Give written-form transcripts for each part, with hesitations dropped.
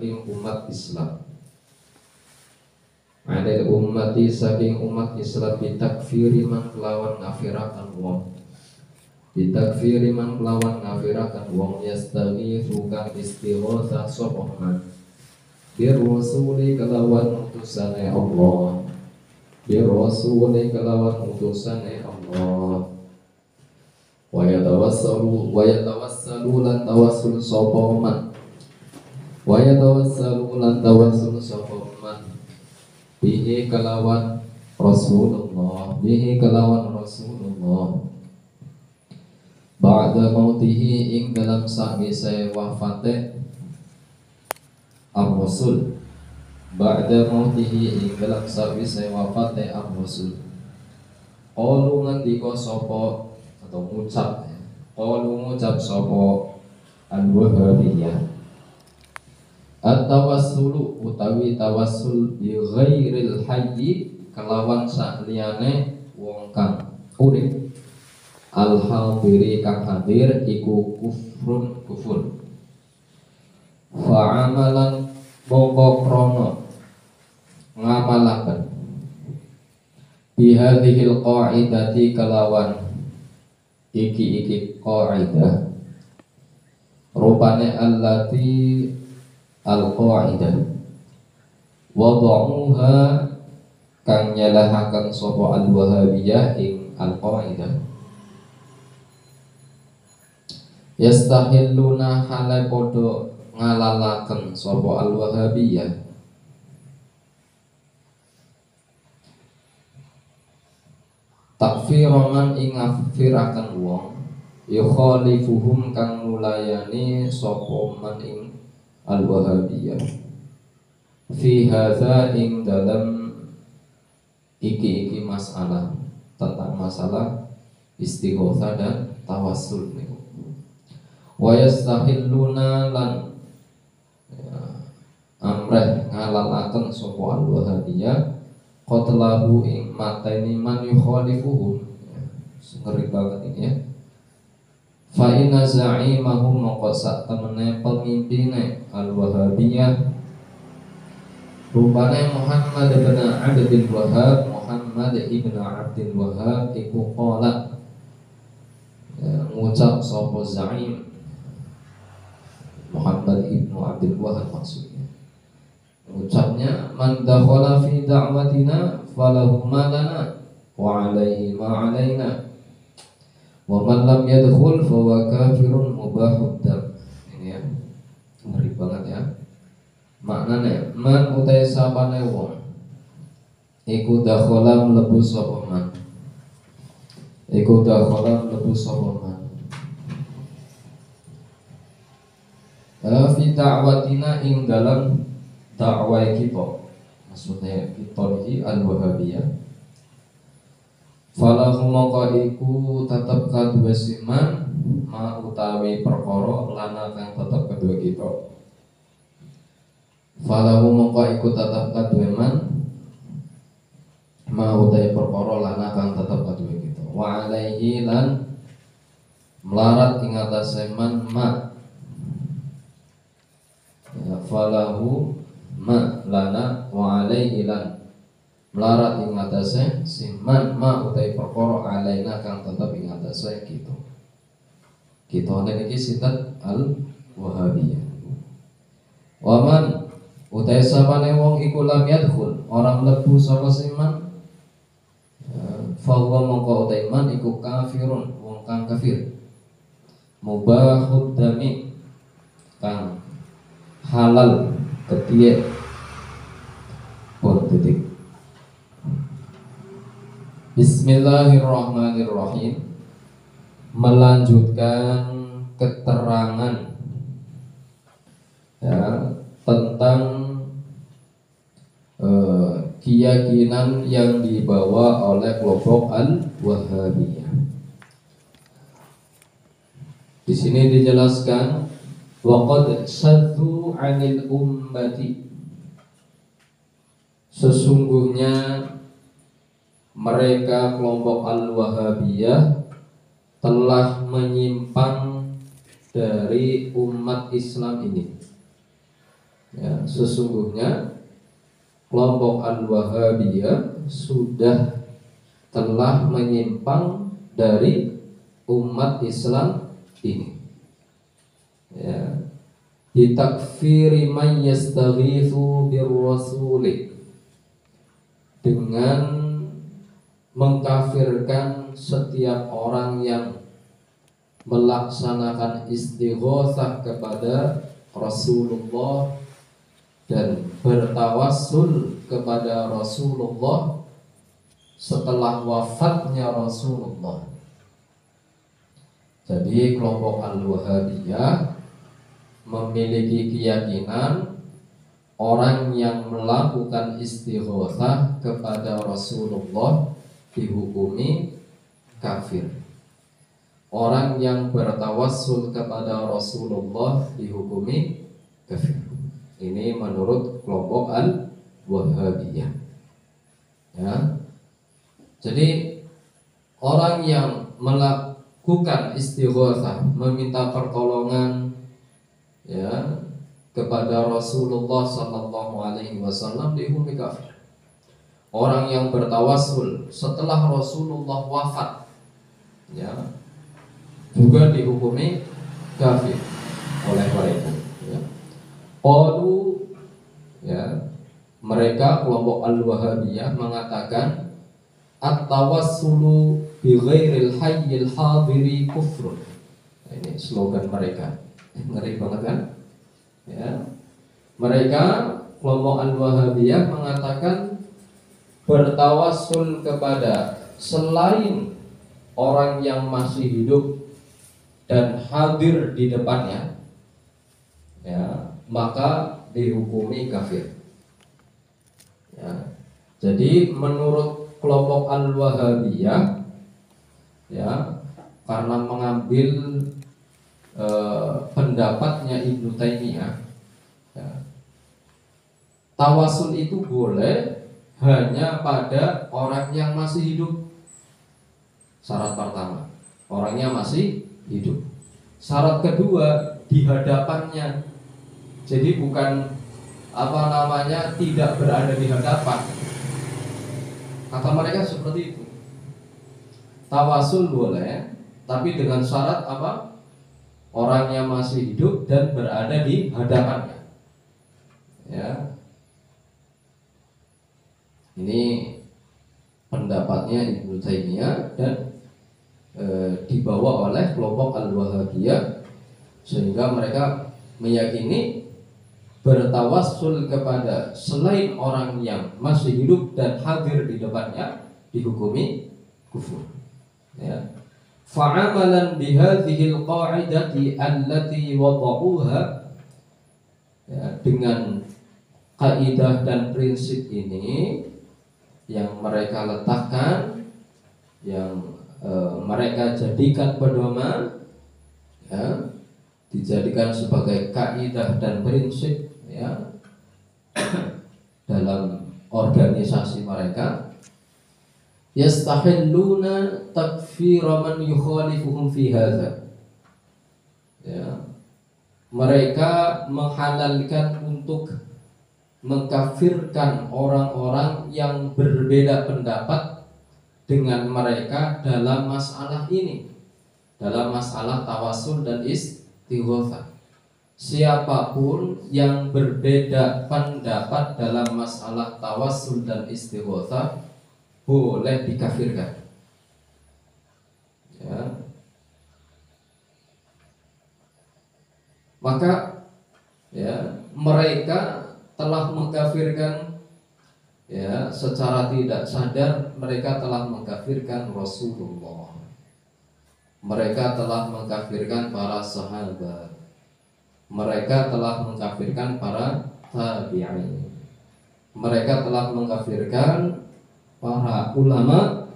saking umat Islam. Anil ummati saking umat Islam bitakfiri man kelawan ngafirakan wong. Bitakfiri man kelawan ngafirakan wong yastaghitsu kang istighatsah sapa man. Birrasuli kelawan utusane Allah. Birrasuli kelawan utusane Allah. Wa yatawassalu lan tawassul sapa man. Wa yatawassalu lan tawassul sapa man. Bihi kelawan Rasulullah. Bihi kelawan Rasulullah. Ba'da mautihi ing dalam sakwise wafate ar-Rasul. Ba'da mautihi ing dalam sakwise wafate ar-Rasul. Qalu ngendika sapa atau ngucap ya. Qalu ngucap sapa al-Wahhabiyah. At-tawassulu utawi tawassul bi ghairil hayyi kelawan sakliyane wong kang urip. Al-hadiri kang hadir iku kufrun kufur. Fa'amalan mongko krana ngamalaken bihadhil qa'idati kelawan iki qaidah rupane allati al-qaidah wada'uha kang nyalahaken sapa al-Wahhabiyah ing al-qaidah yastahilluna hale podo ngalalaken sapa al-Wahhabiyah takfiran ing ngafiraken wong yukhalifuhum kang nulayani sapa man ing al-Wahhabiyah fi hadza ing dalam iki masalah tentang masalah istighotsah dan tawassul niku. Wa yastahilluna lan amreh ngalalaken sapa al-Wahhabiyah qatlahu ing mateni man yukhalifuhum. Ngeri banget ini ya. Fa inna za'imahum maqasa temene pemimpine al-Wahhabiyah rupane Muhammad ibn Abdul Wahhab. Muhammad ibn Abdul Wahhab iku qala ngucap sapa za'im Muhammad ibn Abdul Wahhab maksudnya ucapnya man dakhala fi da'watina falahu ma lana wa 'alaihi ma 'alaina wa man lam yadkhul fa huwa kafirun mubahud dam. Ini ya, ngeri banget ya. Maknane man utai sapane wong iku dakhala mlebu sapa man. Iku dakhala mlebu sapa man. Fi da'watina ing dalam dakwah kita. Maksudnya kita iki al-Wahhabiyah. Falahu maka iku tetep kadua siman ma utawi perkara lana kang tetep kedua kita. Falahu maka iku tetep kadua man ma utawi perkara lana kang tetep kedua kita. Wa alaihi lan melarat ing atase man ma falahu ma lana wa alaihi lan melarat ing atase siman ma utai perkara alaina kang tetep ing atase kita. Kita niki sinten al-Wahhabiyah. Waman utai sapane wong iku lam yadkhul ora mlebu sapa siman fa huwa mongko utai man iku kafirun wong kang kafir. Mubahud dami kang halal ketiye pun titik. Bismillahirrahmanirrahim. Melanjutkan keterangan ya, tentang keyakinan yang dibawa oleh kelompok al-Wahhabiyah. Di sini dijelaskan waqad saddu 'anil ummati, sesungguhnya mereka kelompok al-Wahhabiyah telah menyimpang dari umat Islam ini. Ya, sesungguhnya kelompok Al-Wahabiyah sudah telah menyimpang dari umat Islam ini. Ya. Bitakfiri man yastaghithu birrasuli, dengan mengkafirkan setiap orang yang melaksanakan istighotsah kepada Rasulullah dan bertawassul kepada Rasulullah setelah wafatnya Rasulullah. Jadi kelompok Al-Wahabiyah memiliki keyakinan orang yang melakukan istighotsah kepada Rasulullah dihukumi kafir. Orang yang bertawassul kepada Rasulullah dihukumi kafir. Ini menurut kelompok Al-Wahabiyah. Ya. Jadi orang yang melakukan istighotsah, meminta pertolongan ya kepada Rasulullah sallallahu alaihi wasallam dihukumi kafir. Orang yang bertawassul setelah Rasulullah wafat ya juga dihukumi kafir oleh mereka ya. Qalu ya, mereka kelompok Al-Wahabiyah mengatakan at-tawassulu bi ghairil hayyil hadiri kufrun. Nah, ini slogan mereka. Ngeri banget kan? Ya. Mereka kelompok Al-Wahabiyah mengatakan bertawassul kepada selain orang yang masih hidup dan hadir di depannya ya, maka dihukumi kafir ya. Jadi menurut kelompok Al-Wahabiyah ya, karena mengambil pendapatnya Ibnu Taimiyah ya, tawasul itu boleh hanya pada orang yang masih hidup. Syarat pertama, orangnya masih hidup. Syarat kedua, di hadapannya. Jadi bukan tidak berada di hadapan. Kata mereka seperti itu. Tawasul boleh, tapi dengan syarat apa? Orangnya masih hidup dan berada di hadapannya. Ya. Ini pendapatnya Ibnu Taimiyah dan dibawa oleh kelompok Al-Wahabiyah, sehingga mereka meyakini bertawassul kepada selain orang yang masih hidup dan hadir di depannya dihukumi kufur. Ya. Fa'amalan bihadhil qa'idati allati wada'uha ya, dengan kaidah dan prinsip ini yang mereka letakkan, yang mereka jadikan pedoman ya, dijadikan sebagai kaidah dan prinsip ya dalam organisasi mereka. Yastahilluna takfira man yukhalifuhum fi hadza ya, mereka menghalalkan untuk mengkafirkan orang-orang yang berbeda pendapat dengan mereka dalam masalah ini, dalam masalah tawassul dan istighotsah. Siapapun yang berbeda pendapat dalam masalah tawassul dan istighotsah boleh dikafirkan. Ya. Maka ya, mereka telah mengkafirkan ya, secara tidak sadar mereka telah mengkafirkan Rasulullah. Mereka telah mengkafirkan para sahabat. Mereka telah mengkafirkan para tabi'in. Mereka telah mengkafirkan para ulama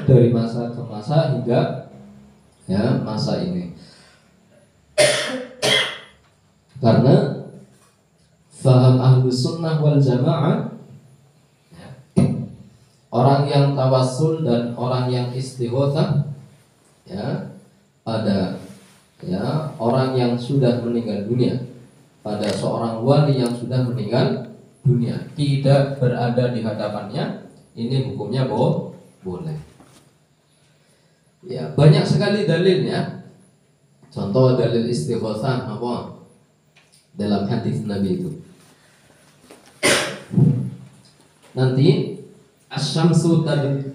dari masa ke masa hingga ya masa ini. Karena faham ahlus sunnah wal jamaah, orang yang tawassul dan orang yang istighotsah ya pada ya orang yang sudah meninggal dunia pada seorang wali yang sudah meninggal dunia, tidak berada di hadapannya, ini hukumnya boleh. Ya, banyak sekali dalilnya. Contoh dalil istighosah apa? Dalam hadis Nabi itu. Nanti asy-syamsu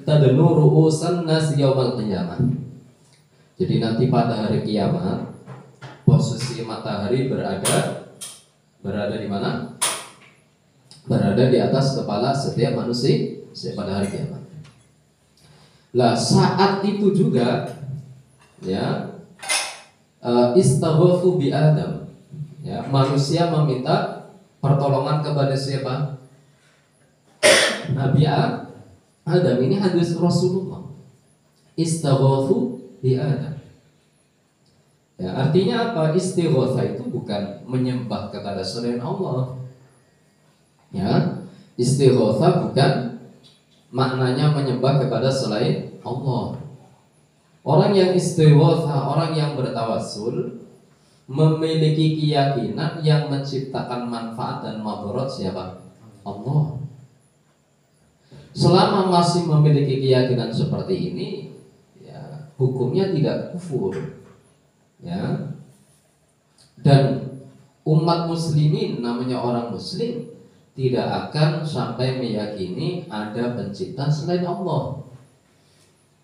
tadnu ru'usan nas yaumal qiyamah. Jadi nanti pada hari kiamat posisi matahari berada di mana? Berada di atas kepala setiap manusia pada hari kiamat. Lah saat itu juga ya istaghatsu bi Adam. Ya, manusia meminta pertolongan kepada siapa? Nabi Adam. Ini hadis Rasulullah. Istaghatsu bi Adam. Ya, artinya apa? Istighatsah itu bukan menyembah kepada selain Allah. Ya, istighatsah bukan maknanya menyembah kepada selain Allah. Orang yang istighatsah, orang yang bertawassul, memiliki keyakinan yang menciptakan manfaat dan madarat siapa? Allah. Selama masih memiliki keyakinan seperti ini, ya, hukumnya tidak kufur. Ya. Dan umat muslimin, namanya orang muslim, tidak akan sampai meyakini ada pencipta selain Allah.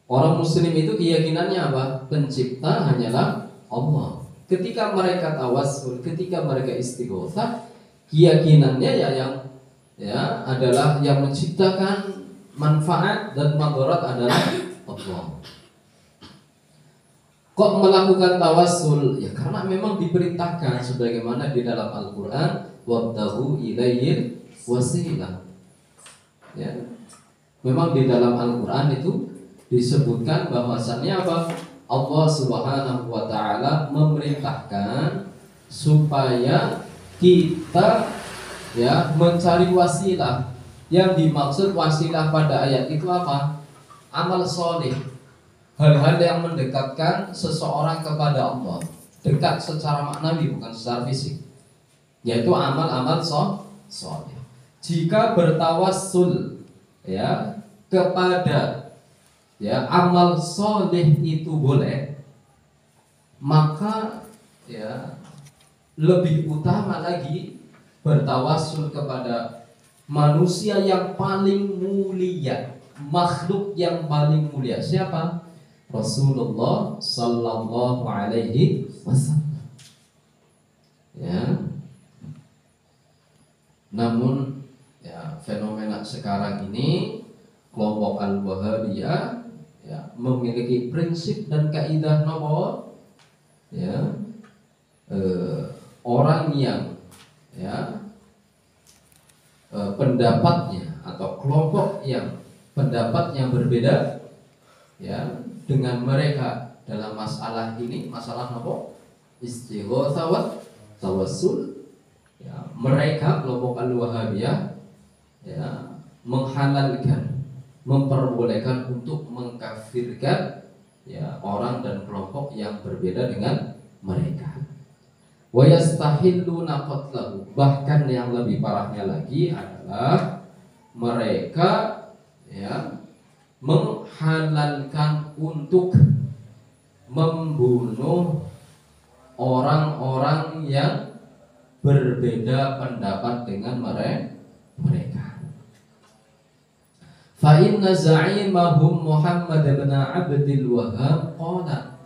Orang muslim itu keyakinannya apa? Pencipta hanyalah Allah. Ketika mereka tawassul, ketika mereka istighatsah, keyakinannya yang adalah yang menciptakan manfaat dan madarat adalah Allah. Kok melakukan tawassul? Ya karena memang diperintahkan sebagaimana di dalam Al-Qur'an, wabtaghu ilaihil wasilah. Ya. Memang di dalam Al-Qur'an itu disebutkan bahwasannya apa? Allah Subhanahu wa taala memerintahkan supaya kita ya mencari wasilah. Yang dimaksud wasilah pada ayat itu apa? Amal soleh. Hal-hal yang mendekatkan seseorang kepada Allah. Dekat secara maknawi bukan secara fisik. Yaitu amal-amal soleh. Jika bertawassul ya kepada ya amal soleh itu boleh, maka ya lebih utama lagi bertawassul kepada manusia yang paling mulia, makhluk yang paling mulia. Siapa? Rasulullah sallallahu alaihi wasallam. Ya. Namun ya fenomena sekarang ini kelompok Al-Wahabiyah ya, memiliki prinsip dan kaidah nopo ya orang yang ya pendapatnya atau kelompok yang pendapatnya berbeda ya dengan mereka dalam masalah ini, masalah nopo istighatsah wa tawassul ya, mereka kelompok Al-Wahabiyah ya menghalalkan, memperbolehkan untuk mengkafirkan ya orang dan kelompok yang berbeda dengan mereka. Wa yastahilluna qatlahu, bahkan yang lebih parahnya lagi adalah mereka ya menghalalkan untuk membunuh orang-orang yang berbeda pendapat dengan mereka. Fa inna za'imahum Muhammad bin Abdul Wahhab qala,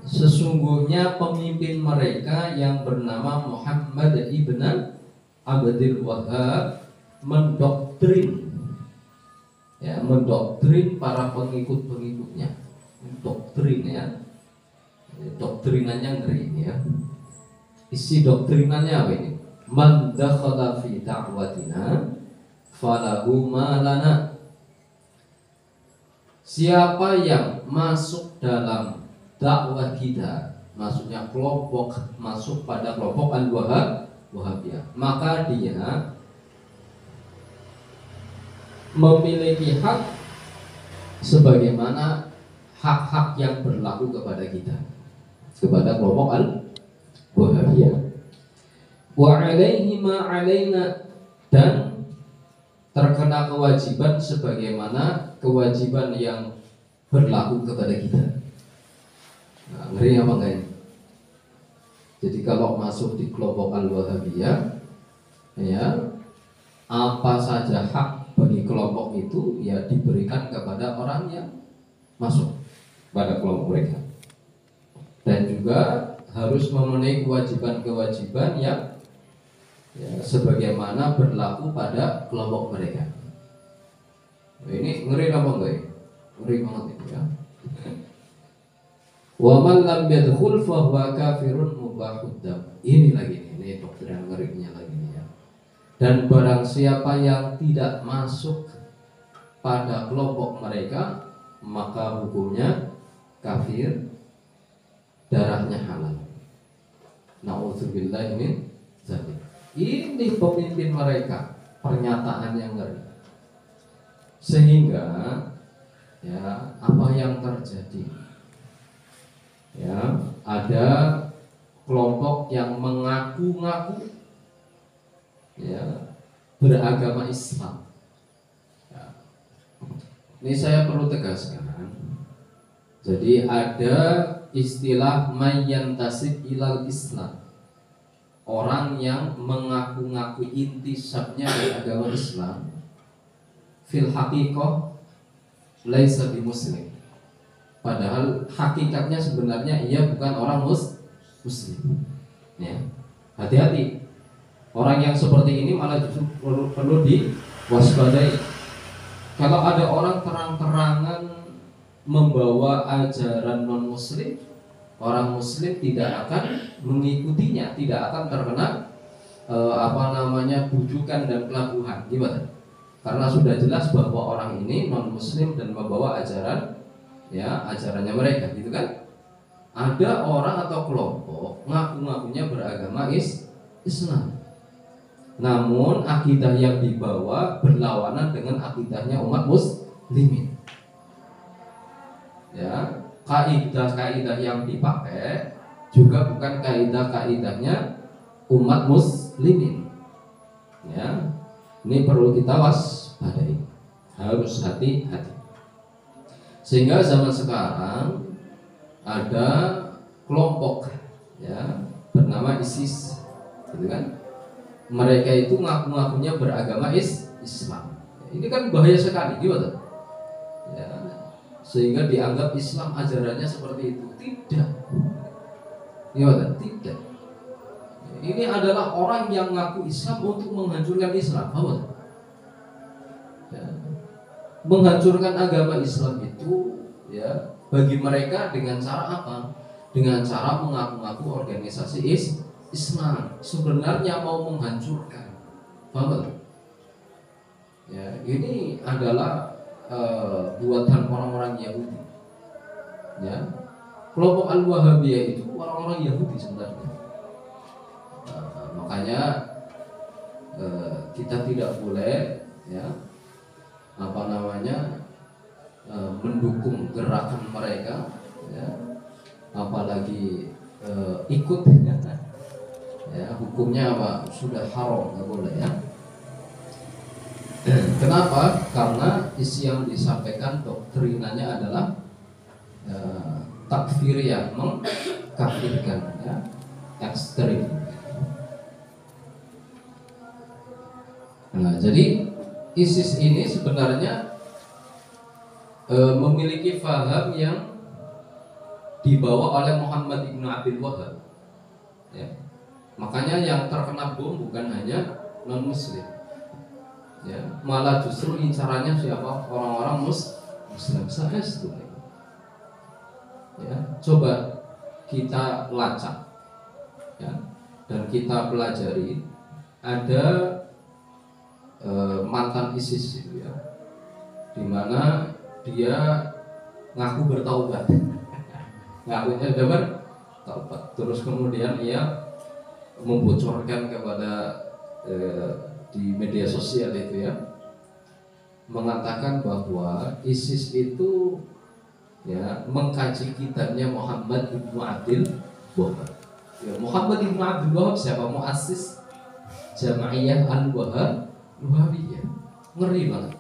sesungguhnya pemimpin mereka yang bernama Muhammad ibn Abdul Wahhab mendoktrin ya, mendoktrin para pengikut-pengikutnya. Doktrin ya. Doktrinannya ngeri ya. Isi doktrinannya apa ini? Man dakhala fi da'watina falahu ma lana. Siapa yang masuk dalam dakwah kita, maksudnya kelompok, masuk pada kelompok Al-Wahabiyah, maka dia memiliki hak sebagaimana hak-hak yang berlaku kepada kita, kepada kelompok Wahabiyah. Wa alaihi ma alaina, dan terkena kewajiban sebagaimana kewajiban yang berlaku kepada kita. Nah, ngeri apa enggak ini? Jadi kalau masuk di kelompok Al-Wahabiyah, ya, apa saja hak bagi kelompok itu ya diberikan kepada orang yang masuk pada kelompok mereka, dan juga harus memenuhi kewajiban-kewajiban yang ya, sebagaimana berlaku pada kelompok mereka. Ini ngeri apa enggak? Ngeri banget itu ya. Wa man lam yadkhul fa huwa kafirun mubahud dam. Ini lagi ini doktrin ngerinya lagi ya. Dan barang siapa yang tidak masuk pada kelompok mereka, maka hukumnya kafir, darahnya halal. Nauzubillah min dzalik. Ini pemimpin mereka, pernyataan yang ngeri. Sehingga ya, apa yang terjadi? Ya, ada kelompok yang mengaku-ngaku ya beragama Islam. Ya. Ini saya perlu tegaskan. Jadi ada istilah mayyantasib ilal Islam. Orang yang mengaku-ngaku intisabnya dari agama Islam, fil haqiqah laisa bimuslim. Padahal hakikatnya sebenarnya ia bukan orang muslim. Ya. Hati-hati. Orang yang seperti ini malah justru perlu diwaspadai. Kalau ada orang terang-terangan membawa ajaran non-muslim, orang muslim tidak akan mengikutinya, tidak akan terkena bujukan dan pelabuhan. Gimana? Karena sudah jelas bahwa orang ini non-muslim dan membawa ajaran ya ajarannya mereka, gitu kan? Ada orang atau kelompok ngaku-ngakunya beragama Islam, namun akidah yang dibawa berlawanan dengan akidahnya umat muslimin. Ya, kaidah-kaidah yang dipakai juga bukan kaidah-kaidahnya umat muslimin. Ya, ini perlu kita waspadai, harus hati-hati. Sehingga zaman sekarang ada kelompok ya bernama ISIS, gitu kan? Mereka itu ngaku-ngakunya beragama Islam. Ini kan bahaya sekali, gimana? Ya, sehingga dianggap Islam ajarannya seperti itu. Tidak, gimana? Tidak. Ini adalah orang yang ngaku Islam untuk menghancurkan Islam, apa? Ya. Menghancurkan agama Islam itu ya bagi mereka dengan cara apa? Dengan cara mengaku-ngaku organisasi Islam, sebenarnya mau menghancurkan. Paham? Ya, ini adalah buatan orang-orang Yahudi. Ya. Kelompok Al-Wahabiyah itu orang-orang Yahudi sebenarnya. Makanya kita tidak boleh ya mendukung gerakan mereka ya, apalagi ikut ya, hukumnya apa? Sudah haram, nggak boleh ya. Kenapa? Karena isi yang disampaikan doktrinanya adalah takfiriyah, mengkafirkan ya, ekstrim. Nah, jadi ISIS ini sebenarnya memiliki faham yang dibawa oleh Muhammad ibn Abdul Wahab. Ya. Makanya yang terkena bom bukan hanya non Muslim, ya, malah justru incarannya siapa? Orang-orang Muslim sahastu. Ya, coba kita lacak, ya, dan kita pelajari. Ada mantan ISIS itu ya, dimana dia ngaku bertaubat, ngakunya udah bertaubat, terus kemudian ia membocorkan kepada di media sosial itu ya, mengatakan bahwa ISIS itu ya mengkaji kitabnya Muhammad ibn Abdul Wahab. Ya, Muhammad bin Abdul Wahab siapa? Muassis Jamaiyah Al-Wahabiyah. Ngeri banget.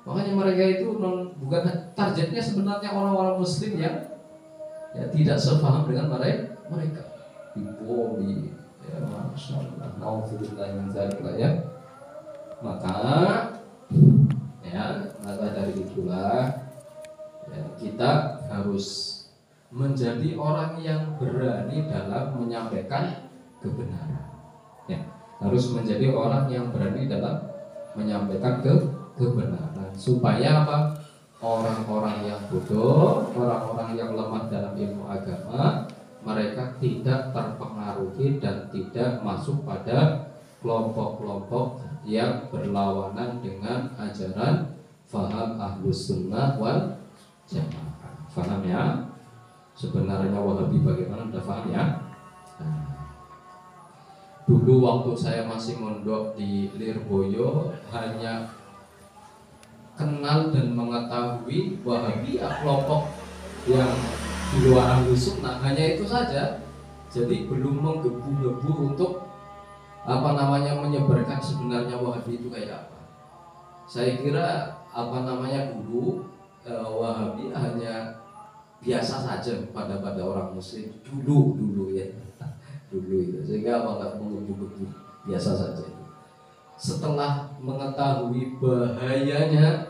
Makanya mereka itu bukan targetnya sebenarnya orang-orang muslim yang ya tidak sepaham dengan mereka. Dibom, ya Masya Allah, naudzubillah min dzalik ya. Maka dari itulah ya, kita harus menjadi orang yang berani dalam menyampaikan kebenaran. Ya, harus menjadi orang yang berani dalam menyampaikan kebenaran supaya apa? Orang-orang yang bodoh, orang-orang yang lemah dalam ilmu agama, mereka tidak terpengaruhi dan tidak masuk pada kelompok-kelompok yang berlawanan dengan ajaran faham Ahlus Sunnah wal Jamaah. Faham ya? Sebenarnya Wahabi bagaimana? Udah paham ya? Dulu waktu saya masih mondok di Lirboyo, hanya kenal dan mengetahui Wahabi ya kelompok yang di luar Ahlus Sunnah, hanya itu saja. Jadi belum menggebu-gebu untuk menyebarkan sebenarnya Wahabi itu kayak apa. Saya kira dulu Wahabi hanya biasa saja pada orang Muslim dulu ya. Dulu itu sehingga nggak menggebu-gebu, biasa saja. Setelah mengetahui bahayanya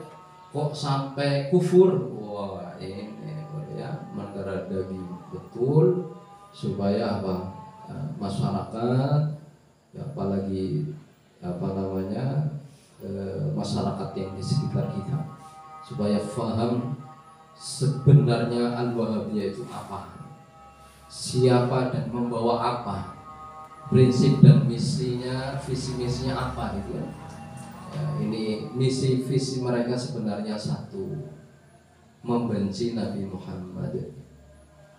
kok sampai kufur, wah ini ya mendarah daging betul supaya masyarakat ya, apalagi masyarakat yang di sekitar kita supaya faham sebenarnya Al-Wahabiyah itu apa, siapa dan membawa apa, prinsip dan misinya, visi misinya apa gitu ya. Ini misi visi mereka sebenarnya satu, membenci Nabi Muhammad.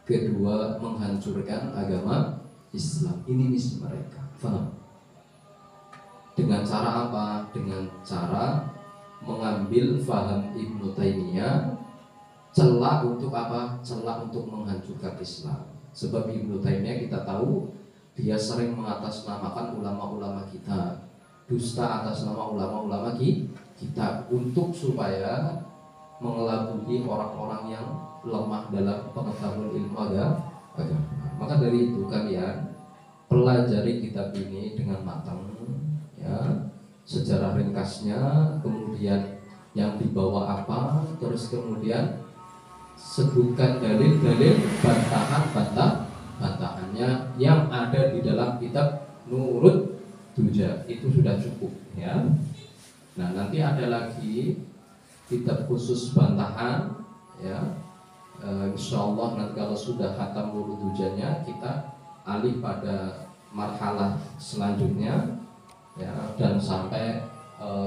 Kedua, menghancurkan agama Islam. Ini misi mereka. Faham? Dengan cara apa? Dengan cara mengambil faham Ibnu Taimiyah, celah untuk apa? Celah untuk menghancurkan Islam. Sebab Ibnu Taimiyah kita tahu dia sering mengatasnamakan ulama-ulama kita, dusta atas nama ulama-ulama kita untuk supaya mengelabui orang-orang yang lemah dalam pengetahuan ilmu agama. Maka dari itu kalian pelajari kitab ini dengan matang ya, sejarah ringkasnya, kemudian yang dibawa apa, terus kemudian sebutkan dalil-dalil bantahannya yang ada di dalam kitab Nurut Duja, itu sudah cukup ya. Nah, nanti ada lagi kitab khusus bantahan ya. Insyaallah nanti kalau sudah khatam Nurut Dujanya, kita alih pada marhalah selanjutnya ya, dan sampai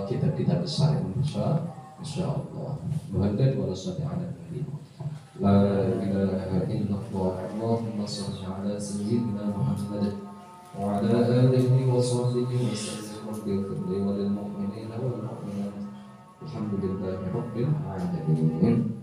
kitab-kitab besar insyaallah. Muhammad wa sallallahu la ilaha illallah Allahumma shalli ala sayyidina Muhammad wa ala alihi wa sahbihi wa sallam wa lil mu'minina wal mu'minat alhamdulillahi rabbil alamin.